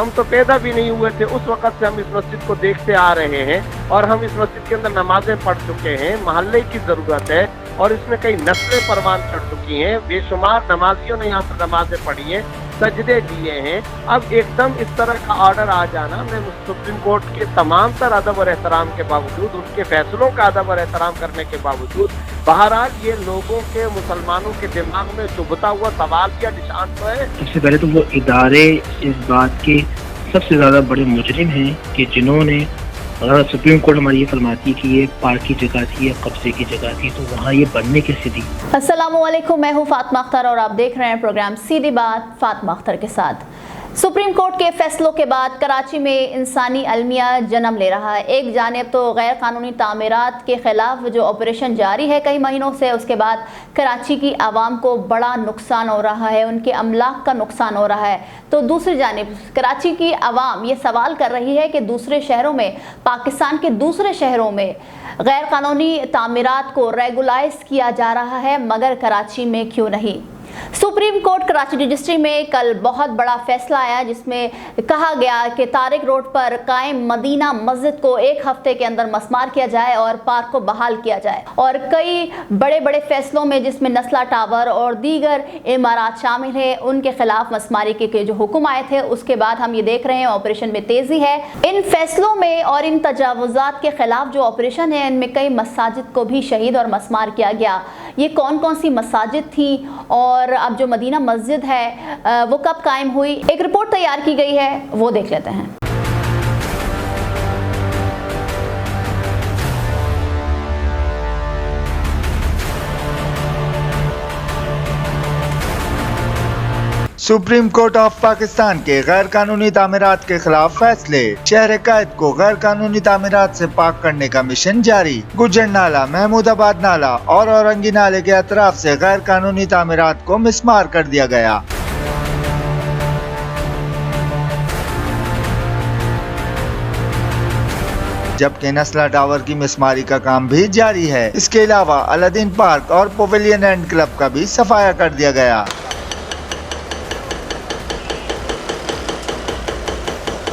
ہم تو پیدا بھی نہیں ہوئے تھے اس وقت سے ہم اس مسجد کو دیکھتے آ رہے ہیں اور ہم اس مسجد کے اندر نمازیں پڑھ چکے ہیں. محلے کی ضرورت ہے اور اس میں کئی نسلیں پروان چڑھ چکی ہیں. بے شمار نمازیوں نے یہاں پر نمازیں پڑھی ہیں, سجدے دیے ہیں. اب ایک دم اس طرح کا آرڈر آ جانا, میں سپریم کورٹ کے تمام تر ادب اور احترام کے باوجود, ان کے فیصلوں کا ادب اور احترام کرنے کے باوجود, بہرحال یہ لوگوں کے, مسلمانوں کے دماغ میں چبھتا ہوا سوال یا نشان تو ہے. سب سے پہلے تو وہ ادارے اس بات کے سب سے زیادہ بڑے مجرم ہیں کہ جنہوں نے, اگر سپریم کورٹ ہماری یہ فرماتی ہے کہ یہ پارک کی جگہ تھی یا قبضے کی جگہ تھی, تو وہاں یہ بننے کیسے دی. السلام علیکم, میں ہوں فاطمہ اختر اور آپ دیکھ رہے ہیں پروگرام سیدھی بات فاطمہ اختر کے ساتھ. سپریم کورٹ کے فیصلوں کے بعد کراچی میں انسانی المیہ جنم لے رہا ہے. ایک جانب تو غیر قانونی تعمیرات کے خلاف جو آپریشن جاری ہے کئی مہینوں سے, اس کے بعد کراچی کی عوام کو بڑا نقصان ہو رہا ہے, ان کے املاک کا نقصان ہو رہا ہے. تو دوسری جانب کراچی کی عوام یہ سوال کر رہی ہے کہ دوسرے شہروں میں, پاکستان کے دوسرے شہروں میں غیر قانونی تعمیرات کو ریگولائز کیا جا رہا ہے, مگر کراچی میں کیوں نہیں. سپریم کورٹ کراچی رجسٹری میں کل بہت بڑا فیصلہ آیا جس میں کہا گیا کہ طارق روڈ پر قائم مدینہ مسجد کو ایک ہفتے کے اندر مسمار کیا جائے اور پارک کو بحال کیا جائے. اور کئی بڑے بڑے فیصلوں میں جس میں نسلہ ٹاور اور دیگر عمارات شامل ہیں, ان کے خلاف مسماری کے جو حکم آئے تھے, اس کے بعد ہم یہ دیکھ رہے ہیں آپریشن میں تیزی ہے. ان فیصلوں میں اور ان تجاوزات کے خلاف جو آپریشن ہے, ان میں کئی مساجد کو بھی شہید اور مسمار کیا گیا. یہ کون کون سی مساجد تھیں اور اب جو مدینہ مسجد ہے وہ کب قائم ہوئی, ایک رپورٹ تیار کی گئی ہے, وہ دیکھ لیتے ہیں. سپریم کورٹ آف پاکستان کے غیر قانونی تعمیرات کے خلاف فیصلے. شہر قائد کو غیر قانونی تعمیرات سے پاک کرنے کا مشن جاری. گجر نالہ, محمود آباد نالہ اور اورنگی نالے کے اطراف سے غیر قانونی تعمیرات کو مسمار کر دیا گیا. جبکہ نسلہ ٹاور کی مسماری کا کام بھی جاری ہے. اس کے علاوہ الدین پارک اور پویلین اینڈ کلب کا بھی صفایا کر دیا گیا.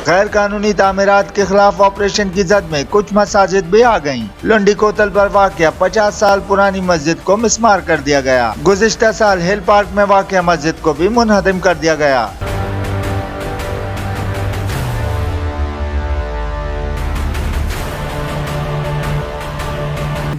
غیر قانونی تعمیرات کے خلاف آپریشن کی زد میں کچھ مساجد بھی آ گئیں. لنڈی کوتل پر واقع 50 سال پرانی مسجد کو مسمار کر دیا گیا. گزشتہ سال ہل پارک میں واقع مسجد کو بھی منہدم کر دیا گیا.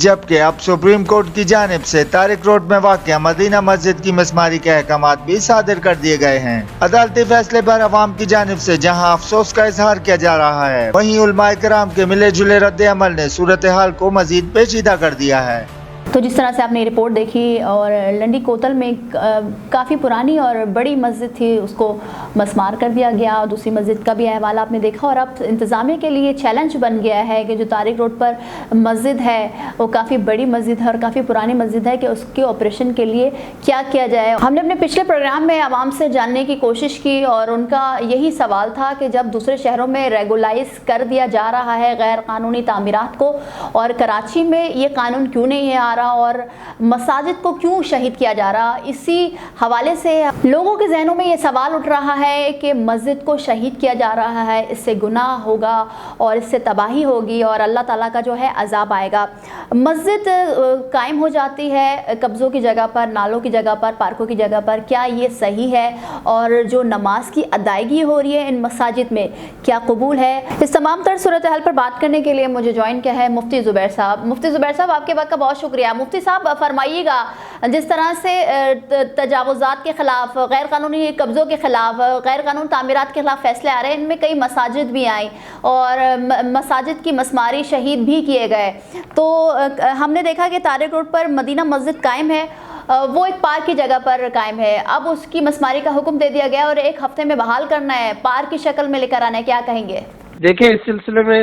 جبکہ اب سپریم کورٹ کی جانب سے طارق روڈ میں واقع مدینہ مسجد کی مسماری کے احکامات بھی صادر کر دیے گئے ہیں. عدالتی فیصلے پر عوام کی جانب سے جہاں افسوس کا اظہار کیا جا رہا ہے, وہیں علماء کرام کے ملے جلے رد عمل نے صورتحال کو مزید پیچیدہ کر دیا ہے. تو جس طرح سے آپ نے یہ رپورٹ دیکھی, اور لنڈی کوتل میں کافی پرانی اور بڑی مسجد تھی, اس کو مسمار کر دیا گیا. دوسری مسجد کا بھی احوال آپ نے دیکھا, اور اب انتظامیہ کے لیے چیلنج بن گیا ہے کہ جو طارق روڈ پر مسجد ہے وہ کافی بڑی مسجد ہے اور کافی پرانی مسجد ہے, کہ اس کے آپریشن کے لیے کیا کیا جائے. ہم نے اپنے پچھلے پروگرام میں عوام سے جاننے کی کوشش کی اور ان کا یہی سوال تھا کہ جب دوسرے شہروں میں ریگولائز کر دیا جا رہا ہے غیر قانونی تعمیرات کو, اور کراچی میں یہ قانون کیوں نہیں آ رہا اور مساجد کو کیوں شہید کیا جا رہا. اسی حوالے سے لوگوں کے ذہنوں میں یہ سوال اٹھ رہا ہے کہ مسجد کو شہید کیا جا رہا ہے, اس سے گناہ ہوگا اور اس سے تباہی ہوگی اور اللہ تعالیٰ کا جو ہے عذاب آئے گا. مسجد قائم ہو جاتی ہے قبضوں کی جگہ پر, نالوں کی جگہ پر, پارکوں کی جگہ پر, کیا یہ صحیح ہے؟ اور جو نماز کی ادائیگی ہو رہی ہے ان مساجد میں, کیا قبول ہے؟ اس تمام تر صورتحال پر بات کرنے کے لیے مجھے جوائن کیا ہے مفتی زبیر صاحب. مفتی زبیر صاحب, آپ کے وقت کا بہت شکریہ. مفتی صاحب فرمائیے گا, جس طرح سے تجاوزات کے خلاف, غیر قانونی قبضوں کے خلاف, غیر قانون تعمیرات کے خلاف فیصلے آ رہے ہیں, ان میں کئی مساجد بھی آئیں اور مساجد کی مسماری, شہید بھی کیے گئے. تو ہم نے دیکھا کہ طارق روڈ پر مدینہ مسجد قائم ہے, وہ ایک پارک کی جگہ پر قائم ہے. اب اس کی مسماری کا حکم دے دیا گیا اور ایک ہفتے میں بحال کرنا ہے, پارک کی شکل میں لے کر آنا ہے, کیا کہیں گے؟ دیکھیں, اس سلسلے میں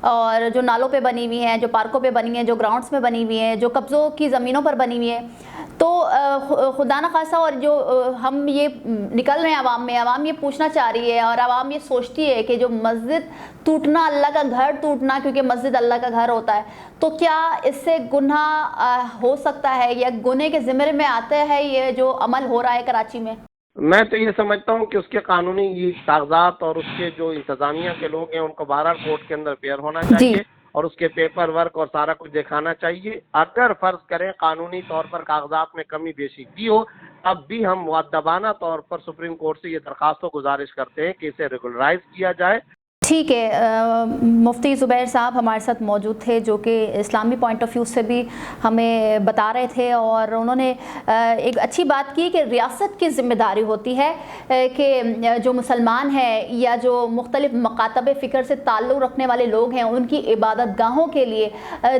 اور جو نالوں پہ بنی ہوئی ہیں، جو پارکوں پہ بنی ہیں، جو گراؤنڈس میں بنی ہوئی ہیں، جو قبضوں کی زمینوں پر بنی ہوئی ہیں، تو خدا نخواستہ اور جو ہم یہ نکل رہے ہیں عوام میں، عوام یہ پوچھنا چاہ رہی ہے اور عوام یہ سوچتی ہے کہ جو مسجد ٹوٹنا، اللہ کا گھر ٹوٹنا، کیونکہ مسجد اللہ کا گھر ہوتا ہے، تو کیا اس سے گناہ ہو سکتا ہے یا گناہ کے زمرے میں آتا ہے یہ جو عمل ہو رہا ہے کراچی میں؟ میں تو یہ سمجھتا ہوں کہ اس کے قانونی کاغذات اور اس کے جو انتظامیہ کے لوگ ہیں ان کو بہرحال کورٹ کے اندر پیئر ہونا چاہیے اور اس کے پیپر ورک اور سارا کچھ دکھانا چاہیے. اگر فرض کریں قانونی طور پر کاغذات میں کمی بیشی بھی ہو، اب بھی ہم مؤدبانہ طور پر سپریم کورٹ سے یہ درخواست و گزارش کرتے ہیں کہ اسے ریگولرائز کیا جائے. ٹھیک ہے، مفتی زبیر صاحب ہمارے ساتھ موجود تھے جو کہ اسلامی پوائنٹ آف ویو سے بھی ہمیں بتا رہے تھے، اور انہوں نے ایک اچھی بات کی کہ ریاست کی ذمہ داری ہوتی ہے کہ جو مسلمان ہیں یا جو مختلف مکاتب فکر سے تعلق رکھنے والے لوگ ہیں ان کی عبادت گاہوں کے لیے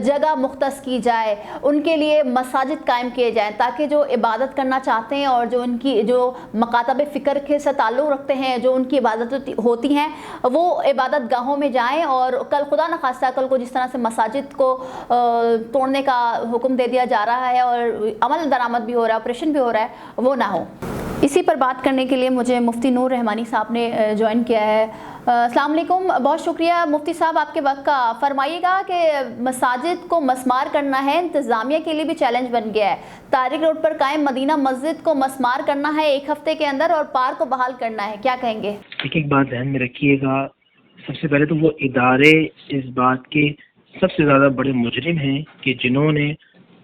جگہ مختص کی جائے، ان کے لیے مساجد قائم کیے جائیں تاکہ جو عبادت کرنا چاہتے ہیں اور جو ان کی جو مکاتب فکر کے سے تعلق رکھتے ہیں، جو ان کی عبادت ہوتی ہیں، وہ عبادت گاہوں میں جائیں. اور کل خدا نخواستہ کل کو جس طرح سے مساجد کو توڑنے کا حکم دے دیا جا رہا ہے اور عمل درآمد بھی ہو رہا ہے، آپریشن بھی ہو رہا ہے، وہ نہ ہو. اسی پر بات کرنے کے لیے مجھے مفتی نور رحمانی صاحب نے جوائن کیا ہے. السلام علیکم، بہت شکریہ مفتی صاحب آپ کے وقت کا. فرمائیے گا کہ مساجد کو مسمار کرنا ہے انتظامیہ کے لیے بھی چیلنج بن گیا ہے. طارق روڈ پر قائم مدینہ مسجد کو مسمار کرنا ہے 1 ہفتے کے اندر اور پارک کو بحال کرنا ہے، کیا کہیں گے؟ ایک بات ذہن میں رکھیے گا، سب سے پہلے تو وہ ادارے اس بات کے سب سے زیادہ بڑے مجرم ہیں کہ جنہوں نے،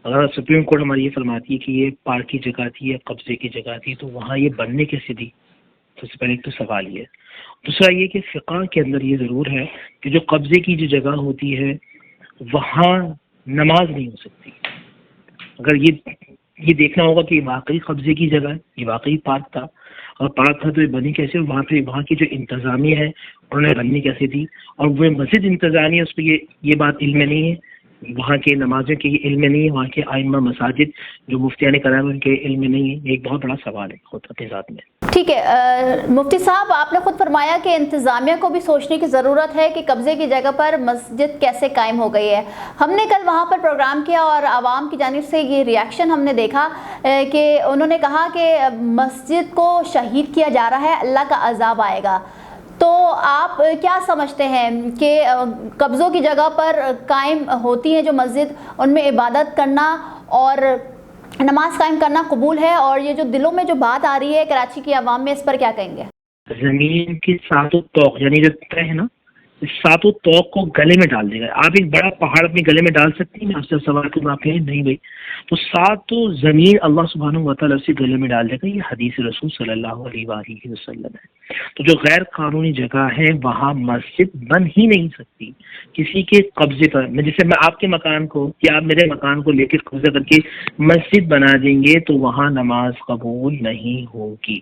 اگر سپریم کورٹ ہماری یہ فرماتی ہے کہ یہ پارک کی جگہ تھی یا قبضے کی جگہ تھی تو وہاں یہ بننے کیسے دی؟ سب سے پہلے ایک تو سوال یہ. دوسرا یہ کہ فقہ کے اندر یہ ضرور ہے کہ جو قبضے کی جو جگہ ہوتی ہے وہاں نماز نہیں ہو سکتی. اگر یہ دیکھنا ہوگا کہ یہ واقعی قبضے کی جگہ ہے، یہ واقعی پارک تھا، اور پارک تھا تو یہ بنی کیسے، وہاں کی جو انتظامیہ ہے انہوں نے بننی کیسے دی، اور وہ مسجد انتظامیہ اس پہ یہ بات علم میں نہیں ہے، وہاں کے نمازوں کے علم میں نہیں ہے، وہاں کے ائمہ مساجد جو مفتیان کرام ان کے علم میں نہیں ہے. یہ ایک بہت بڑا سوال ہے خود اپنے ذات میں. ٹھیک ہے مفتی صاحب، آپ نے خود فرمایا کہ انتظامیہ کو بھی سوچنے کی ضرورت ہے کہ قبضے کی جگہ پر مسجد کیسے قائم ہو گئی ہے. ہم نے کل وہاں پر پروگرام کیا اور عوام کی جانب سے یہ ریاکشن ہم نے دیکھا کہ انہوں نے کہا کہ مسجد کو شہید کیا جا رہا ہے، اللہ کا عذاب آئے گا. تو آپ کیا سمجھتے ہیں کہ قبضوں کی جگہ پر قائم ہوتی ہیں جو مسجد، ان میں عبادت کرنا اور نماز قائم کرنا قبول ہے، اور یہ جو دلوں میں جو بات آ رہی ہے کراچی کی عوام میں، اس پر کیا کہیں گے؟ زمین کی ساتوں توق یعنی جو طے ہے نا، اس ساتوں توق کو گلے میں ڈال دے گا. آپ ایک بڑا پہاڑ اپنے گلے میں ڈال سکتے ہیں؟ آپ سے سوال کروں، آپ کہیں نہیں بھائی. تو ساتوں زمین اللہ سبحانہ و تعالیٰ سے گلے میں ڈال دے گا. یہ حدیث رسول صلی اللہ علیہ وآلہ وسلم ہے. تو جو غیر قانونی جگہ ہے وہاں مسجد بن ہی نہیں سکتی کسی کے قبضے پر. جیسے میں آپ کے مکان کو یا آپ میرے مکان کو لے کے قبضہ کر کے مسجد بنا دیں گے تو وہاں نماز قبول نہیں ہوگی.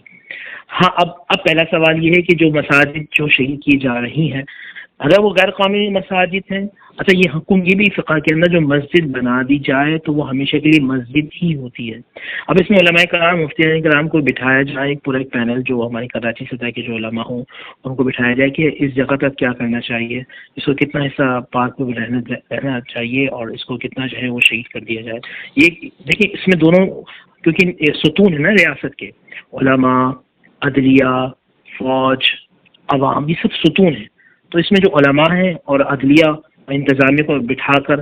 ہاں اب پہلا سوال یہ ہے کہ جو مساجد جو شہید کی جا رہی ہیں اگر وہ غیر قانونی مساجد ہیں، اچھا یہ حکم یہ بھی فقہ کے اندر جو مسجد بنا دی جائے تو وہ ہمیشہ کے لیے مسجد ہی ہوتی ہے. اب اس میں علماء کرام مفتیان کرام کو بٹھایا جائے، پورا ایک پینل جو ہماری کراچی سطح کے جو علماء ہوں ان کو بٹھایا جائے کہ اس جگہ پر کیا کرنا چاہیے، اس کو کتنا حصہ پارک میں رہنا چاہیے اور اس کو کتنا جو ہے وہ شہید کر دیا جائے. یہ دیکھیں اس میں دونوں کیونکہ ستون ہے نا ریاست کے، علماء، عدلیہ، فوج، عوام، یہ سب ستون ہیں. تو اس میں جو علماء ہیں اور عدلیہ انتظامیہ کو بٹھا کر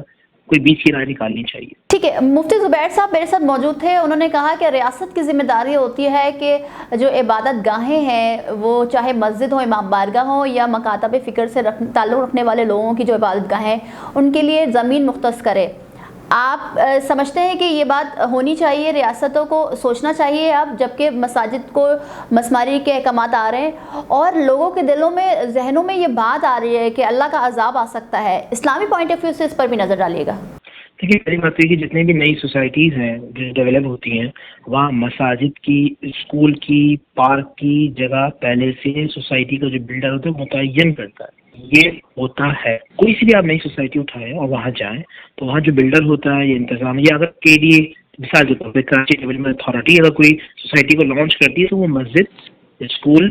کوئی بیچ کی رائے نکالنی چاہیے. ٹھیک ہے، مفتی زبیر صاحب میرے ساتھ موجود تھے. انہوں نے کہا کہ ریاست کی ذمہ داری ہوتی ہے کہ جو عبادت گاہیں ہیں وہ چاہے مسجد ہو، امام بارگاہ ہو یا مکاتب فکر سے تعلق رکھنے والے لوگوں کی جو عبادت گاہیں ان کے لیے زمین مختص کرے. آپ سمجھتے ہیں کہ یہ بات ہونی چاہیے، ریاستوں کو سوچنا چاہیے اب، جبکہ مساجد کو مسماری کے احکامات آ رہے ہیں اور لوگوں کے دلوں میں، ذہنوں میں یہ بات آ رہی ہے کہ اللہ کا عذاب آ سکتا ہے. اسلامی پوائنٹ آف ویو سے اس پر بھی نظر ڈالیے گا. دیکھیے پہلی بات یہ کہ جتنی بھی نئی سوسائٹیز ہیں جو ڈیولپ ہوتی ہیں وہاں مساجد کی، اسکول کی، پارک کی جگہ پہلے سے سوسائٹی کا جو بلڈر ہوتا ہے متعین کرتا ہے. یہ ہوتا ہے کوئی سی بھی آپ نئی سوسائٹی اٹھائیں اور وہاں جائیں تو وہاں جو بلڈر ہوتا ہے یہ انتظام، یا اگر کے لیے مثال کے طور پہ کراچی ڈیولپمنٹ اتھارٹی اگر کوئی سوسائٹی کو لانچ کرتی ہے تو وہ مسجد، اسکول